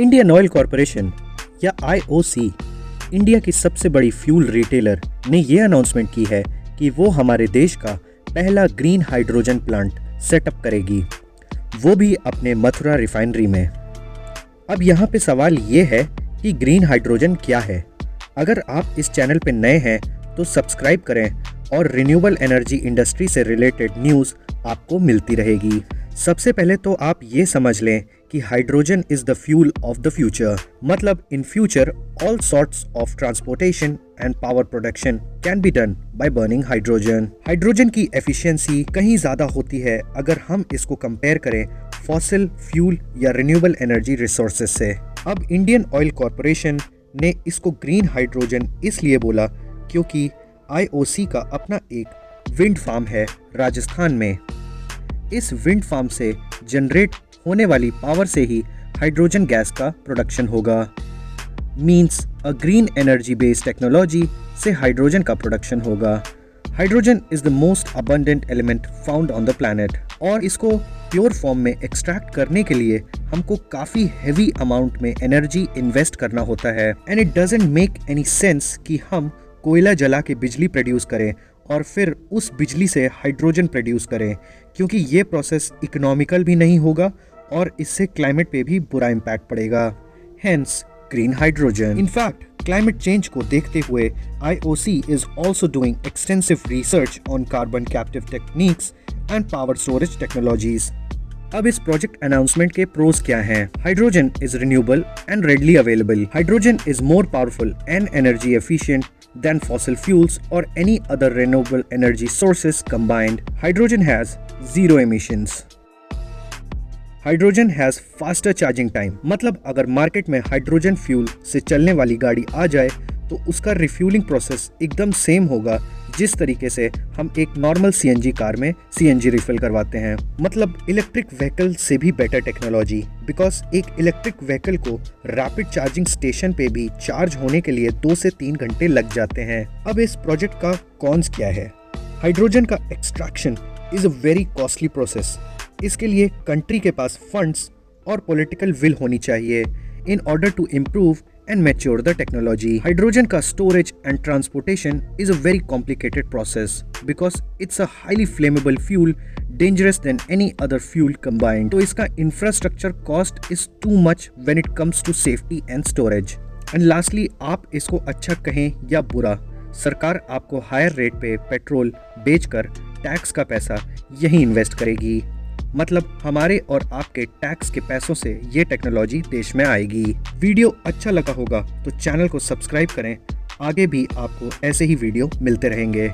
Indian oil corporation या IOC, India की सबसे बड़ी फ्यूल रिटेलर, ने ये अनाउंसमेंट की है कि वो हमारे देश का पहला ग्रीन हाइड्रोजन प्लांट सेटअप करेगी, वो भी अपने मथुरा रिफाइनरी में। अब यहाँ पे सवाल ये है कि ग्रीन हाइड्रोजन क्या है। अगर आप इस चैनल पे नए हैं तो सब्सक्राइब करें और रिन्यूएबल एनर्जी इंडस्ट्री से रिलेटेड न्यूज़ आपको मिलती रहेगी। सबसे पहले तो आप ये समझ लें कि hydrogen is the fuel of the future. मतलब in future all sorts of transportation and power production can be done by burning hydrogen. Hydrogen की एफिशिएंसी कहीं ज़्यादा होती है अगर हम इसको कंपेयर करें फॉसिल फ्यूल या रिन्यूएबल एनर्जी रिसोर्सेज से। अब इंडियन ऑयल कॉरपोरेशन ने इसको ग्रीन हाइड्रोजन इसलिए बोला क्योंकि आईओसी का अपना एक विंड फार्म है राजस्थान में। इस विंड फार्म से जनरेट होने वाली पावर से ही हाइड्रोजन गैस का प्रोडक्शन होगा। Means a green energy based technology से हाइड्रोजन का प्रोडक्शन होगा। Hydrogen is the most abundant element found on the planet और इसको प्योर फॉर्म में एक्सट्रैक्ट करने के लिए हमको काफ़ी हेवी अमाउंट में एनर्जी इन्वेस्ट करना होता है। And it doesn't make any sense कि हम कोयला जला के बिजली प्रोड्यूस करें और फिर उस बिजली से हाइड्रोजन प्रोड्यूस करें, क्योंकि ये प्रोसेस इकोनॉमिकल भी नहीं होगा और इससे क्लाइमेट पे भी बुरा इम्पैक्ट पड़ेगा। Hence green hydrogen. In fact climate change को देखते हुए IOC is also doing extensive research on carbon captive techniques and power storage technologies. अब इस प्रोजेक्ट अनाउंसमेंट के प्रोज क्या हैं? Hydrogen is renewable and readily available. Hydrogen is more powerful and energy efficient than fossil fuels or any other renewable energy sources combined. Hydrogen has zero emissions. Hydrogen has faster charging time. मतलब अगर market में hydrogen fuel से चलने वाली गाड़ी आ जाए तो उसका रिफ्यूलिंग प्रोसेस एकदम सेम होगा जिस तरीके से हम एक नॉर्मल सीएनजी कार में सीएनजी रिफिल करवाते हैं। मतलब इलेक्ट्रिक व्हीकल से भी बेटर टेक्नोलॉजी, बिकॉज एक इलेक्ट्रिक व्हीकल को रैपिड चार्जिंग स्टेशन पे भी चार्ज होने के लिए 2 से 3 घंटे लग जाते हैं। अब इस प्रोजेक्ट का कॉन्स क्या है? हाइड्रोजन का extraction is a very costly process. इसके लिए कंट्री के पास फंड्स और पॉलिटिकल विल होनी चाहिए in order to improve and mature the technology. Hydrogen का storage and transportation is a very complicated process because it's a highly flammable fuel, dangerous than any other fuel combined. तो इसका infrastructure cost is too much when it comes to safety and storage. And lastly, आप इसको अच्छा कहें या बुरा, सरकार आपको हायर रेट पे पेट्रोल बेचकर टैक्स का पैसा यही इन्वेस्ट करेगी। मतलब हमारे और आपके टैक्स के पैसों से ये टेक्नोलॉजी देश में आएगी। वीडियो अच्छा लगा होगा तो चैनल को सब्सक्राइब करें, आगे भी आपको ऐसे ही वीडियो मिलते रहेंगे।